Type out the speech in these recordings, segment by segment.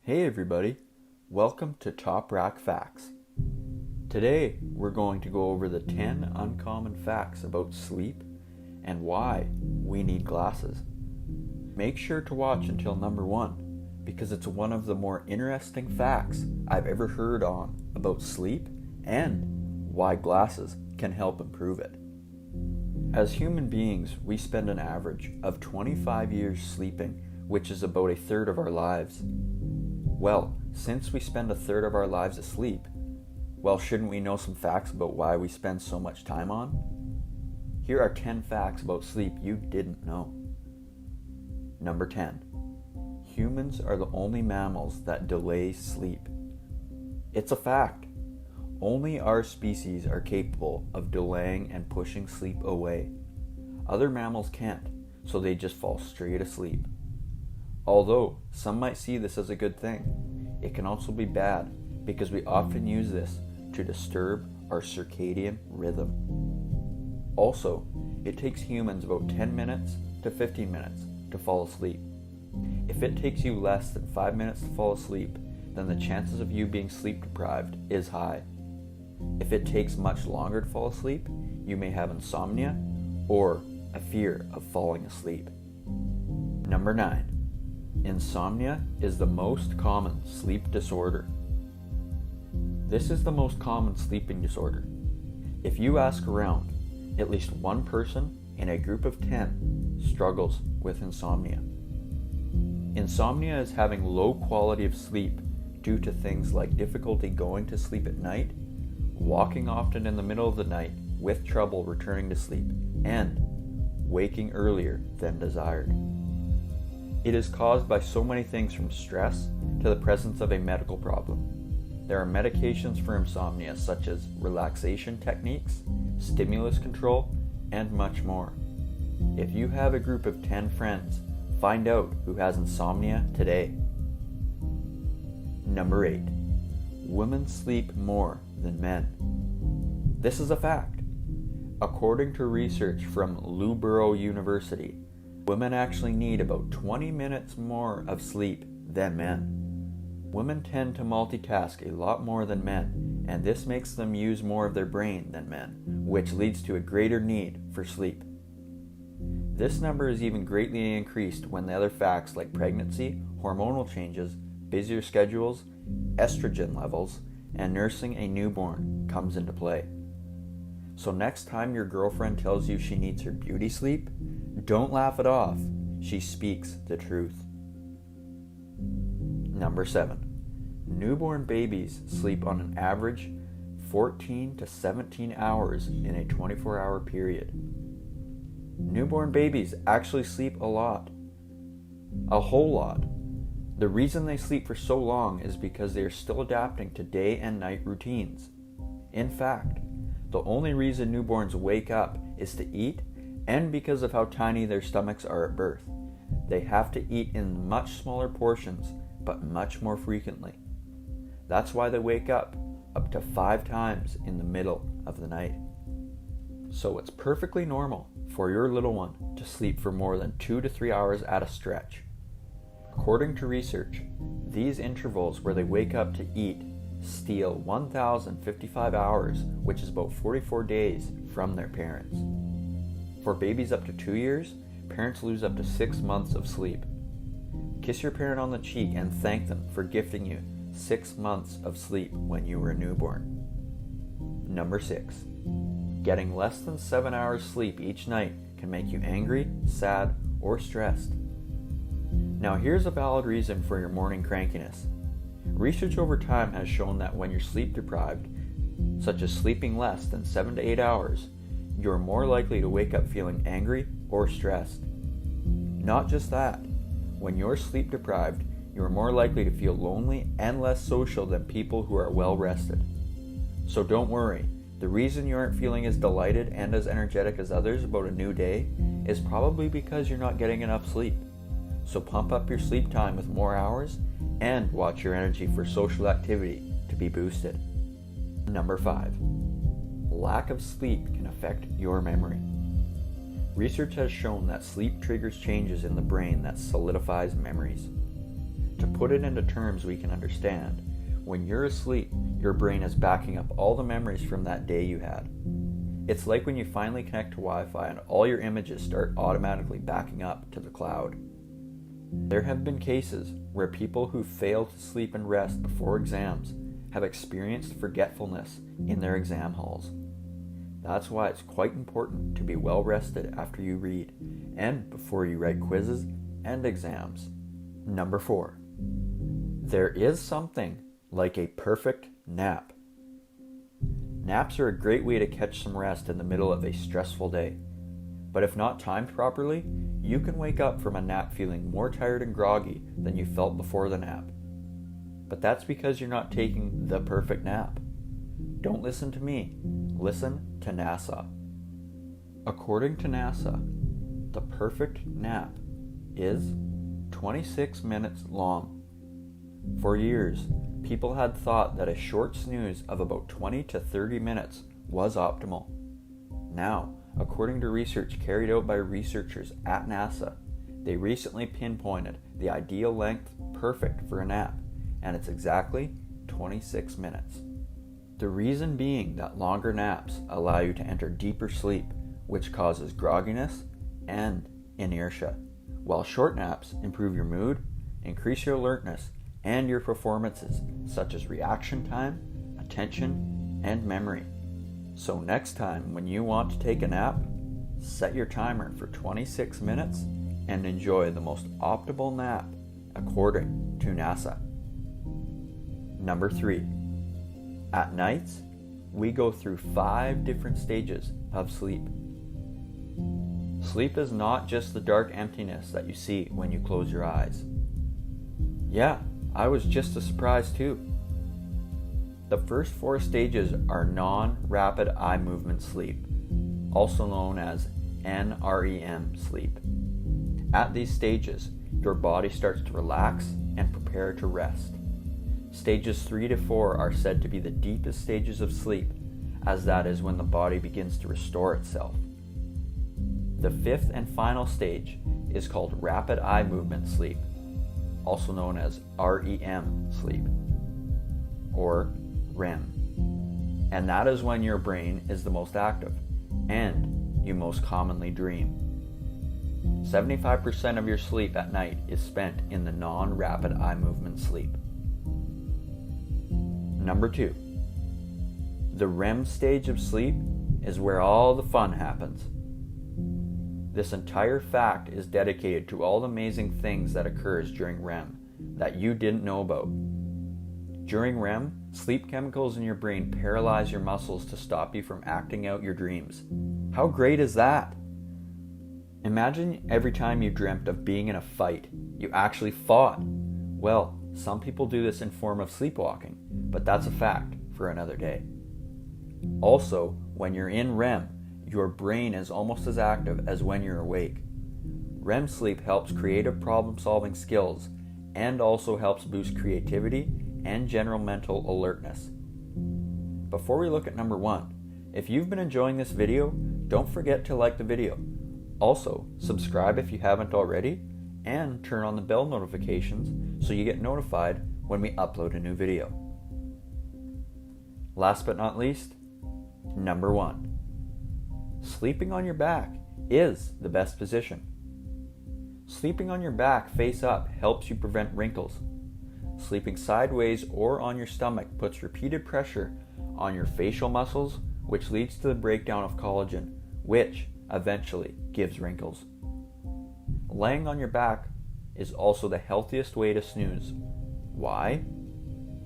Hey everybody, welcome to Top Rack Facts. Today we're going to go over the 10 uncommon facts about sleep and why we need glasses. Make sure to watch until number 1 because it's one of the more interesting facts I've ever heard on about sleep and why glasses can help improve it. As human beings, we spend an average of 25 years sleeping, which is about a third of our lives. Well, since we spend a third of our lives asleep, shouldn't we know some facts about why we spend so much time on? Here are 10 facts about sleep you didn't know. Number 10. Humans are the only mammals that delay sleep. It's a fact. Only our species are capable of delaying and pushing sleep away. Other mammals can't, so they just fall straight asleep. Although some might see this as a good thing, it can also be bad because we often use this to disturb our circadian rhythm. Also, it takes humans about 10 minutes to 15 minutes to fall asleep. If it takes you less than 5 minutes to fall asleep, then the chances of you being sleep deprived is high. If it takes much longer to fall asleep, you may have insomnia or a fear of falling asleep. Number 9. Insomnia is the most common sleep disorder. This is the most common sleeping disorder. If you ask around, at least one person in a group of 10 struggles with insomnia. Insomnia is having low quality of sleep due to things like difficulty going to sleep at night, walking often in the middle of the night with trouble returning to sleep, and waking earlier than desired. It is caused by so many things from stress to the presence of a medical problem. There are medications for insomnia such as relaxation techniques, stimulus control, and much more. If you have a group of 10 friends, find out who has insomnia today. Number 8. Women sleep more than men. This is a fact. According to research from Loughborough University, women actually need about 20 minutes more of sleep than men. Women tend to multitask a lot more than men, and this makes them use more of their brain than men, which leads to a greater need for sleep. This number is even greatly increased when the other facts like pregnancy, hormonal changes, busier schedules, estrogen levels, and nursing a newborn comes into play. So next time your girlfriend tells you she needs her beauty sleep, don't laugh it off. She speaks the truth. Number 7. Newborn babies sleep on an average 14 to 17 hours in a 24-hour period. Newborn babies actually sleep a lot. A whole lot. The reason they sleep for so long is because they are still adapting to day and night routines. In fact, the only reason newborns wake up is to eat and because of how tiny their stomachs are at birth. They have to eat in much smaller portions, but much more frequently. That's why they wake up to 5 times in the middle of the night. So it's perfectly normal for your little one to sleep for more than 2 to 3 hours at a stretch. According to research, these intervals where they wake up to eat steal 1,055 hours, which is about 44 days, from their parents. For babies up to 2 years, parents lose up to 6 months of sleep. Kiss your parent on the cheek and thank them for gifting you 6 months of sleep when you were a newborn. Number 6. Getting less than 7 hours sleep each night can make you angry, sad, or stressed. Now here's a valid reason for your morning crankiness. Research over time has shown that when you're sleep deprived, such as sleeping less than 7 to 8 hours, you're more likely to wake up feeling angry or stressed. Not just that, when you're sleep deprived, you're more likely to feel lonely and less social than people who are well rested. So don't worry, the reason you aren't feeling as delighted and as energetic as others about a new day is probably because you're not getting enough sleep. So pump up your sleep time with more hours and watch your energy for social activity to be boosted. Number 5. Lack of sleep can affect your memory. Research has shown that sleep triggers changes in the brain that solidifies memories. To to put it into terms we can understand, when you're asleep, your brain is backing up all the memories from that day you had. It's like when you finally connect to Wi-Fi and all your images start automatically backing up to the cloud. There have been cases where people who fail to sleep and rest before exams have experienced forgetfulness in their exam halls. That's why it's quite important to be well rested after you read and before you write quizzes and exams. Number 4. There is something like a perfect nap. Naps are a great way to catch some rest in the middle of a stressful day. But if not timed properly, you can wake up from a nap feeling more tired and groggy than you felt before the nap. But that's because you're not taking the perfect nap. Don't listen to me. Listen to NASA. According to NASA, the perfect nap is 26 minutes long. For years, people had thought that a short snooze of about 20 to 30 minutes was optimal. Now, according to research carried out by researchers at NASA, they recently pinpointed the ideal length perfect for a nap, and it's exactly 26 minutes. The reason being that longer naps allow you to enter deeper sleep, which causes grogginess and inertia, while short naps improve your mood, increase your alertness, and your performances such as reaction time, attention, and memory. So next time when you want to take a nap, set your timer for 26 minutes and enjoy the most optimal nap according to NASA. Number 3. At nights, we go through 5 different stages of sleep. Sleep is not just the dark emptiness that you see when you close your eyes. Yeah, I was just as surprised too. The first 4 stages are non-rapid eye movement sleep, also known as NREM sleep. At these stages, your body starts to relax and prepare to rest. Stages 3 to 4 are said to be the deepest stages of sleep, as that is when the body begins to restore itself. The 5th and final stage is called rapid eye movement sleep, also known as REM sleep, or REM. And that is when your brain is the most active, and you most commonly dream. 75% of your sleep at night is spent in the non-rapid eye movement sleep. Number 2. The REM stage of sleep is where all the fun happens. This entire fact is dedicated to all the amazing things that occurs during REM that you didn't know about. During REM, sleep chemicals in your brain paralyze your muscles to stop you from acting out your dreams. How great is that? Imagine every time you dreamt of being in a fight, you actually fought. Well, some people do this in form of sleepwalking, but that's a fact for another day. Also, when you're in REM, your brain is almost as active as when you're awake. REM sleep helps creative problem-solving skills and also helps boost creativity and general mental alertness. Before we look at number 1, if you've been enjoying this video, don't forget to like the video. Also, subscribe if you haven't already, and turn on the bell notifications so you get notified when we upload a new video. Last but not least, number 1. Sleeping on your back is the best position. Sleeping on your back face up helps you prevent wrinkles. Sleeping sideways or on your stomach puts repeated pressure on your facial muscles, which leads to the breakdown of collagen, which eventually gives wrinkles. Laying on your back is also the healthiest way to snooze. Why?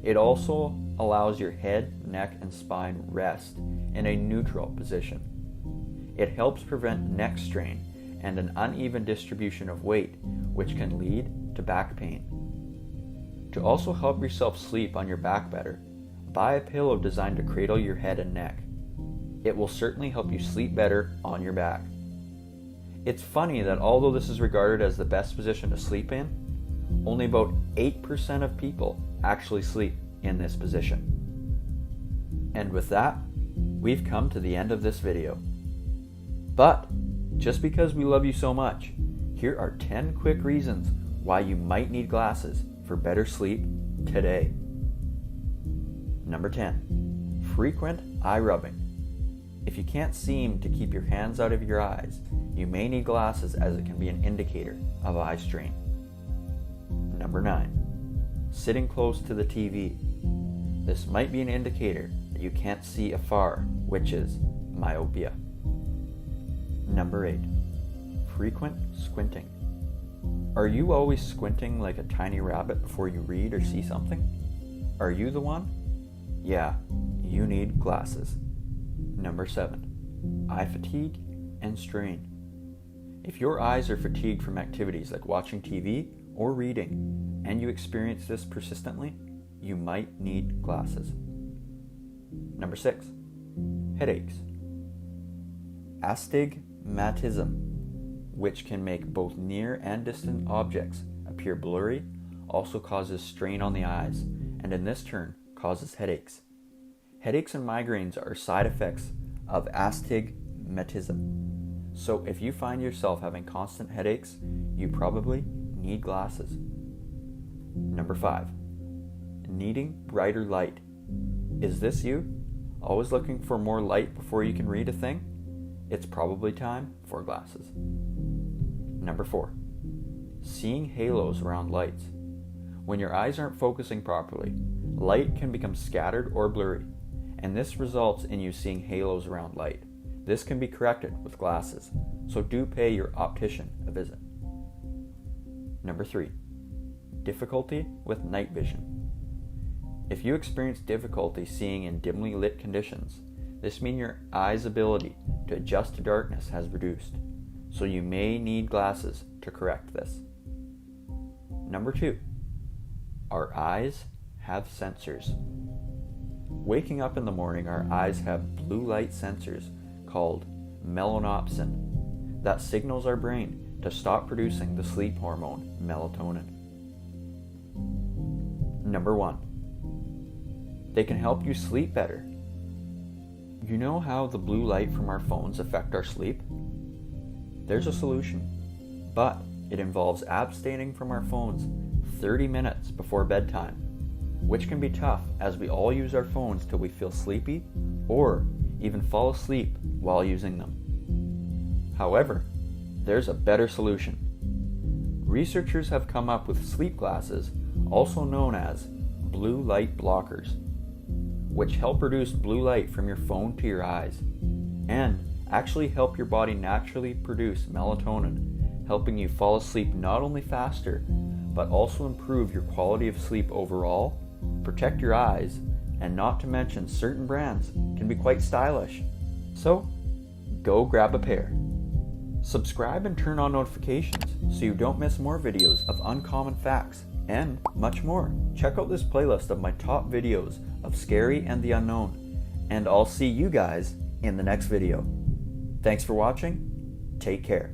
It also allows your head, neck, and spine rest in a neutral position. It helps prevent neck strain and an uneven distribution of weight, which can lead to back pain. To also help yourself sleep on your back better, buy a pillow designed to cradle your head and neck. It will certainly help you sleep better on your back. It's funny that although this is regarded as the best position to sleep in, only about 8% of people actually sleep in this position. And with that, we've come to the end of this video. But just because we love you so much, here are 10 quick reasons why you might need glasses for better sleep today. Number 10, frequent eye rubbing. If you can't seem to keep your hands out of your eyes, you may need glasses, as it can be an indicator of eye strain. Number 9, sitting close to the TV. This might be an indicator that you can't see afar, which is myopia. Number 8, frequent squinting. Are you always squinting like a tiny rabbit before you read or see something? Are you the one? Yeah, you need glasses. Number 7, eye fatigue and strain. If your eyes are fatigued from activities like watching TV or reading, and you experience this persistently, you might need glasses. Number 6, headaches. Astigmatism, which can make both near and distant objects appear blurry, also causes strain on the eyes, and in this turn causes headaches. Headaches and migraines are side effects of astigmatism. So if you find yourself having constant headaches, you probably need glasses. Number 5, needing brighter light. Is this you? Always looking for more light before you can read a thing? It's probably time for glasses. Number 4, seeing halos around lights. When your eyes aren't focusing properly, light can become scattered or blurry, and this results in you seeing halos around light. This can be corrected with glasses, so do pay your optician a visit. Number 3, difficulty with night vision. If you experience difficulty seeing in dimly lit conditions, this means your eye's ability to adjust to darkness has reduced, so you may need glasses to correct this. Number 2, our eyes have sensors. Waking up in the morning, our eyes have blue light sensors called melanopsin that signals our brain to stop producing the sleep hormone melatonin. Number 1, they can help you sleep better. You know how the blue light from our phones affect our sleep? There's a solution, but it involves abstaining from our phones 30 minutes before bedtime, which can be tough as we all use our phones till we feel sleepy or even fall asleep while using them. However, there's a better solution. Researchers have come up with sleep glasses, also known as blue light blockers, which help reduce blue light from your phone to your eyes and actually help your body naturally produce melatonin, helping you fall asleep not only faster, but also improve your quality of sleep overall, protect your eyes, and not to mention certain brands can be quite stylish. So, go grab a pair. Subscribe and turn on notifications so you don't miss more videos of uncommon facts and much more. Check out this playlist of my top videos of scary and the unknown, and I'll see you guys in the next video. Thanks for watching. Take care.